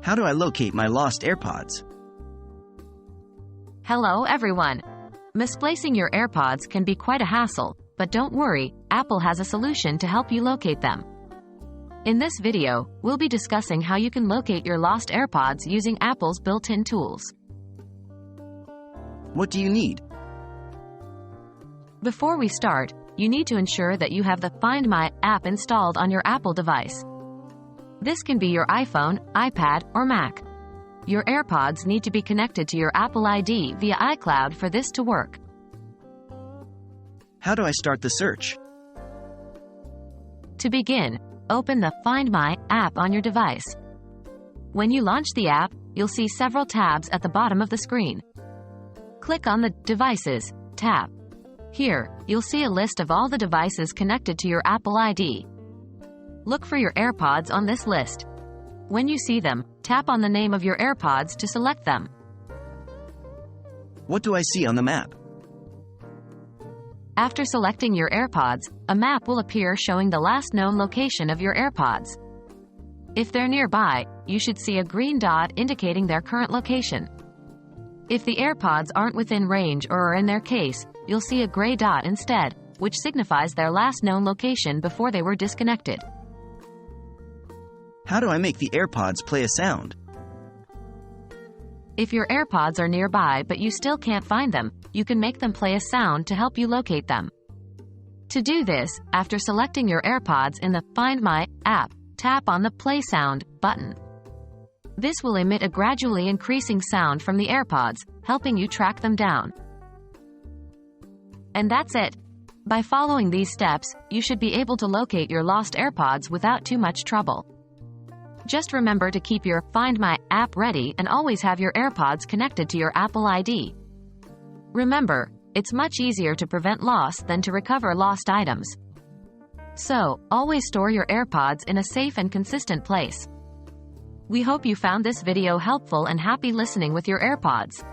How do I locate my lost AirPods? Hello everyone! Misplacing your AirPods can be quite a hassle, but don't worry, Apple has a solution to help you locate them. In this video, we'll be discussing how you can locate your lost AirPods using Apple's built-in tools. What do you need? Before we start, you need to ensure that you have the Find My app installed on your Apple device. This can be your iPhone, iPad, or Mac. Your AirPods need to be connected to your Apple ID via iCloud for this to work. How do I start the search? To begin, open the Find My app on your device. When you launch the app, you'll see several tabs at the bottom of the screen. Click on the Devices tab. Here, you'll see a list of all the devices connected to your Apple ID. Look for your AirPods on this list. When you see them, tap on the name of your AirPods to select them. What do I see on the map? After selecting your AirPods, a map will appear showing the last known location of your AirPods. If they're nearby, you should see a green dot indicating their current location. If the AirPods aren't within range or are in their case, you'll see a gray dot instead, which signifies their last known location before they were disconnected. How do I make the AirPods play a sound? If your AirPods are nearby but you still can't find them, you can make them play a sound to help you locate them. To do this, after selecting your AirPods in the Find My app, tap on the Play Sound button. This will emit a gradually increasing sound from the AirPods, helping you track them down. And that's it. By following these steps, you should be able to locate your lost AirPods without too much trouble. Just remember to keep your Find My app ready and always have your AirPods connected to your Apple ID. Remember, it's much easier to prevent loss than to recover lost items. So, always store your AirPods in a safe and consistent place. We hope you found this video helpful and happy listening with your AirPods.